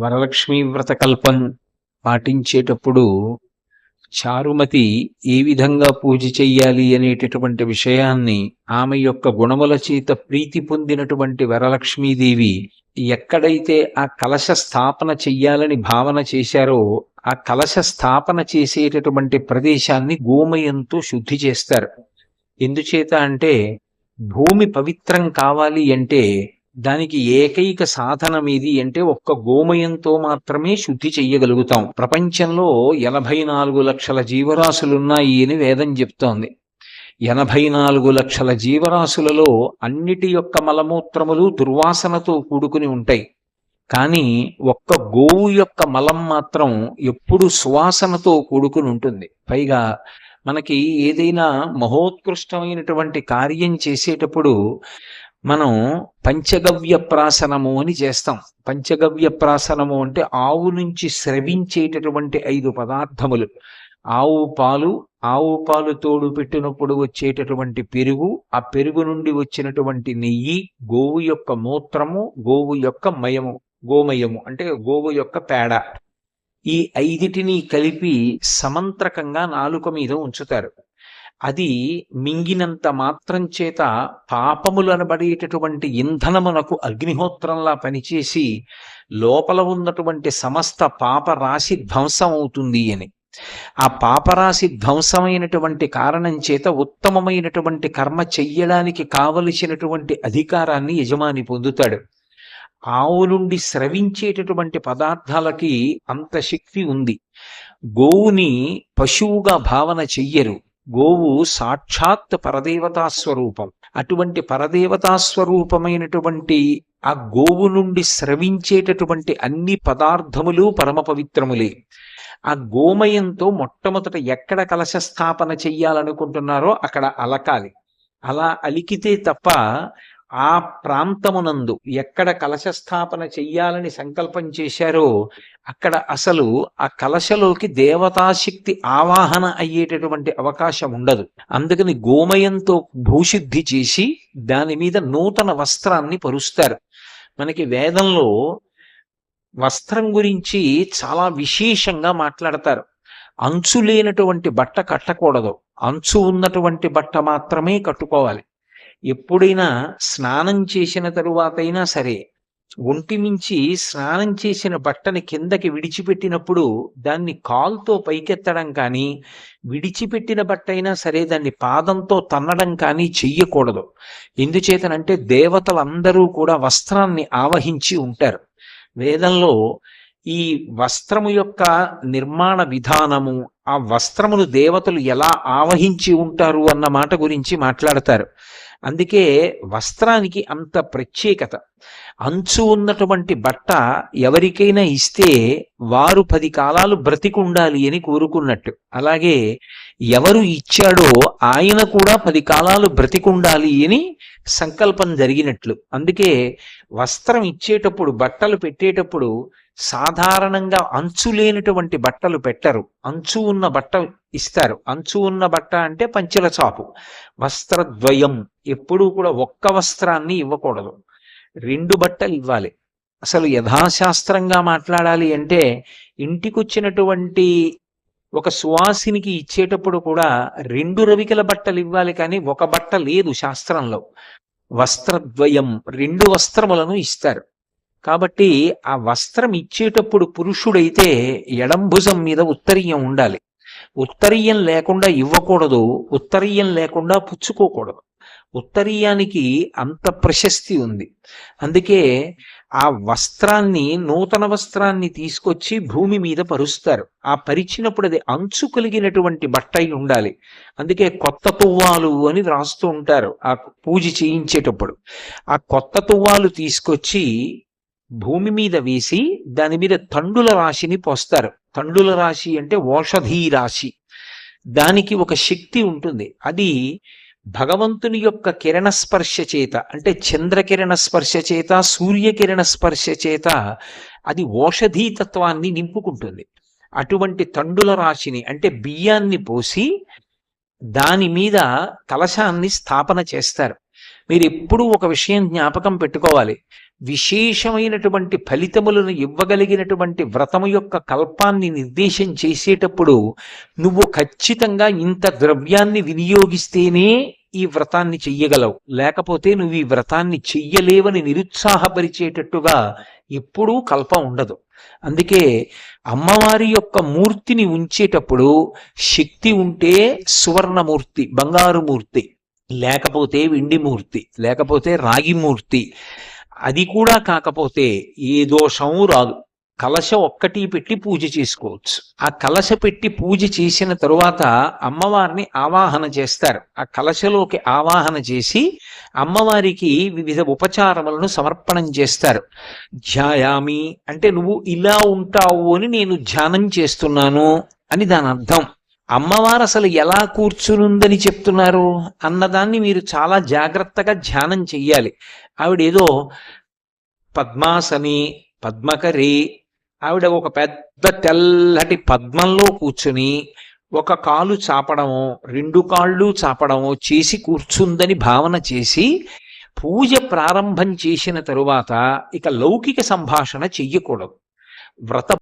వరలక్ష్మీ వ్రత కల్పం పాటించేటప్పుడు చారుమతి ఏ విధంగా పూజ చెయ్యాలి అనేటటువంటి విషయాన్ని ఆమె యొక్క గుణముల చేత ప్రీతి పొందినటువంటి వరలక్ష్మీదేవి ఎక్కడైతే ఆ కలశ స్థాపన చెయ్యాలని భావన చేశారో ఆ కలశ స్థాపన చేసేటటువంటి ప్రదేశాన్ని గోమయంతో శుద్ధి చేస్తారు. ఎందుచేత అంటే భూమి పవిత్రం కావాలి అంటే దానికి ఏకైక సాధనం ఏది అంటే ఒక్క గోమయంతో మాత్రమే శుద్ధి చెయ్యగలుగుతాం. ప్రపంచంలో 84 లక్షల జీవరాశులున్నాయి అని వేదం చెప్తోంది. 84 లక్షల జీవరాశులలో అన్నిటి యొక్క మలమూత్రములు దుర్వాసనతో కూడుకుని ఉంటాయి. కానీ ఒక్క గోవు యొక్క మలం మాత్రం ఎప్పుడు సువాసనతో కూడుకుని ఉంటుంది. పైగా మనకి ఏదైనా మహోత్కృష్టమైనటువంటి కార్యం చేసేటప్పుడు మనం పంచగవ్య ప్రాసనము అని చేస్తాం. పంచగవ్య ప్రాసనము అంటే ఆవు నుంచి స్రవించేటటువంటి 5 పదార్థములు. ఆవు పాలు తోడు పెట్టినప్పుడు వచ్చేటటువంటి పెరుగు, ఆ పెరుగు నుండి వచ్చినటువంటి నెయ్యి, గోవు యొక్క మూత్రము, గోవు యొక్క గోమయము అంటే గోవు యొక్క పేడ, ఈ 5టిని కలిపి సమంత్రకంగా నాలుక మీద ఉంచుతారు. అది మింగినంత మాత్రం చేత పాపములనబడేటటువంటి ఇంధనమునకు అగ్నిహోత్రంలా పనిచేసి లోపల ఉన్నటువంటి సమస్త పాపరాశి ధ్వంసం అవుతుంది అని. ఆ పాపరాశి ధ్వంసమైనటువంటి కారణం చేత ఉత్తమమైనటువంటి కర్మ చెయ్యడానికి కావలసినటువంటి అధికారాన్ని యజమాని పొందుతాడు. ఆవు నుండి స్రవించేటటువంటి పదార్థాలకి అంత శక్తి ఉంది. గోవుని పశువుగా భావన చెయ్యరు. గోవు సాక్షాత్ పరదేవతా స్వరూపం. అటువంటి పరదేవతా స్వరూపమైనటువంటి ఆ గోవు నుండి స్రవించేటటువంటి అన్ని పదార్థములు పరమ పవిత్రములే. ఆ గోమయంతో మొట్టమొదట ఎక్కడ కలశ స్థాపన చెయ్యాలనుకుంటున్నారో అక్కడ అలకాలి. అలా అలికితే తప్ప ఆ ప్రాంతమునందు ఎక్కడ కలశ స్థాపన చెయ్యాలని సంకల్పం చేశారో అక్కడ అసలు ఆ కలశలోకి దేవతాశక్తి ఆవాహన అయ్యేటటువంటి అవకాశం ఉండదు. అందుకని గోమయంతో భూశుద్ధి చేసి దాని మీద నూతన వస్త్రాన్ని పరుస్తారు. మనకి వేదంలో వస్త్రం గురించి చాలా విశేషంగా మాట్లాడతారు. అంచు లేనటువంటి బట్ట కట్టకూడదు, అంచు ఉన్నటువంటి బట్ట మాత్రమే కట్టుకోవాలి. ఎప్పుడైనా స్నానం చేసిన తరువాతైనా సరే ఒంటి మించి స్నానం చేసిన బట్టని కిందకి విడిచిపెట్టినప్పుడు దాన్ని కాల్తో పైకెత్తడం కానీ, విడిచిపెట్టిన బట్ట అయినా సరే దాన్ని పాదంతో తన్నడం కానీ చెయ్యకూడదు. ఎందుచేతనంటే దేవతలందరూ కూడా వస్త్రాన్ని ఆవహించి ఉంటారు. వేదంలో ఈ వస్త్రము యొక్క నిర్మాణ విధానము, ఆ వస్త్రమును దేవతలు ఎలా ఆవహించి ఉంటారు అన్న మాట గురించి మాట్లాడతారు. అందుకే వస్త్రానికి అంత ప్రత్యేకత. అంచు ఉన్నటువంటి బట్ట ఎవరికైనా ఇస్తే వారు 10 కాలాలు బ్రతికుండాలి అని కోరుకున్నట్టు, అలాగే ఎవరు ఇచ్చాడో ఆయన కూడా 10 కాలాలు బ్రతికుండాలి అని సంకల్పం జరిగినట్లు. అందుకే వస్త్రం ఇచ్చేటప్పుడు, బట్టలు పెట్టేటప్పుడు సాధారణంగా అంచు లేనటువంటి బట్టలు పెట్టరు, అంచు ఉన్న బట్ట ఇస్తారు. అంచు ఉన్న బట్ట అంటే పంచెల చాపు. వస్త్రద్వయం, ఎప్పుడూ కూడా ఒక్క వస్త్రాన్ని ఇవ్వకూడదు, 2 బట్టలు ఇవ్వాలి. అసలు యథాశాస్త్రంగా మాట్లాడాలి అంటే ఇంటికొచ్చినటువంటి ఒక సువాసినికి ఇచ్చేటప్పుడు కూడా 2 రవికల బట్టలు ఇవ్వాలి, కానీ ఒక బట్ట లేదు శాస్త్రంలో. వస్త్రద్వయం, 2 వస్త్రములను ఇస్తారు. కాబట్టి ఆ వస్త్రం ఇచ్చేటప్పుడు పురుషుడైతే ఎడం భుజం మీద ఉత్తరీయం ఉండాలి. ఉత్తరీయం లేకుండా ఇవ్వకూడదు, ఉత్తరీయం లేకుండా పుచ్చుకోకూడదు. ఉత్తరీయానికి అంత ప్రశస్తి ఉంది. అందుకే ఆ వస్త్రాన్ని, నూతన వస్త్రాన్ని తీసుకొచ్చి భూమి మీద పరుస్తారు. ఆ పరిచినప్పుడు అది అంచు కలిగినటువంటి బట్ట అయి ఉండాలి. అందుకే కొత్త తువ్వాలు అని రాస్తూ ఉంటారు ఆ పూజ చేయించేటప్పుడు. ఆ కొత్త తువ్వాలు తీసుకొచ్చి భూమి మీద వేసి దాని మీద తండుల రాశిని పోస్తారు. తండుల రాశి అంటే ఓషధీ రాశి. దానికి ఒక శక్తి ఉంటుంది. అది భగవంతుని యొక్క కిరణ స్పర్శ చేత, అంటే చంద్రకిరణ స్పర్శ చేత, సూర్యకిరణ స్పర్శ చేత అది ఓషధీతత్వాన్ని నింపుకుంటుంది. అటువంటి తండుల రాశిని అంటే బియ్యాన్ని పోసి దాని మీద కలశాన్ని స్థాపన చేస్తారు. మీరు ఎప్పుడూ ఒక విషయం జ్ఞాపకం పెట్టుకోవాలి. విశేషమైనటువంటి ఫలితములను ఇవ్వగలిగినటువంటి వ్రతము యొక్క కల్పాన్ని నిర్దేశం చేసేటప్పుడు నువ్వు ఖచ్చితంగా ఇంత ద్రవ్యాన్ని వినియోగిస్తేనే ఈ వ్రతాన్ని చెయ్యగలవు, లేకపోతే నువ్వు ఈ వ్రతాన్ని చెయ్యలేవని నిరుత్సాహపరిచేటట్టుగా ఎప్పుడూ కల్పం ఉండదు. అందుకే అమ్మవారి యొక్క మూర్తిని ఉంచేటప్పుడు శక్తి ఉంటే సువర్ణమూర్తి, బంగారు మూర్తి, లేకపోతే వెండి మూర్తి, లేకపోతే రాగి మూర్తి, అది కూడా కాకపోతే ఏ దోషము రాదు. కలశ ఒక్కటి పెట్టి పూజ చేసుకోవచ్చు. ఆ కలశ పెట్టి పూజ చేసిన తరువాత అమ్మవారిని ఆవాహన చేస్తారు. ఆ కలశలోకి ఆవాహన చేసి అమ్మవారికి వివిధ ఉపచారములను సమర్పణం చేస్తారు. ధ్యాయామి అంటే నువ్వు ఇలా ఉంటావు అని నేను ధ్యానం చేస్తున్నాను అని దాని అర్థం. అమ్మవారు అసలు ఎలా కూర్చునుందని చెప్తున్నారు అన్నదాన్ని మీరు చాలా జాగ్రత్తగా ధ్యానం చెయ్యాలి. ఆవిడేదో పద్మాసని, పద్మకరి, ఆవిడ ఒక పెద్ద తెల్లటి పద్మంలో కూర్చుని ఒక కాలు చాపడమో రెండు కాళ్ళు చాపడమో చేసి కూర్చుందని భావన చేసి పూజ ప్రారంభం చేసిన తరువాత ఇక లౌకిక సంభాషణ చెయ్యకూడదు. వ్రత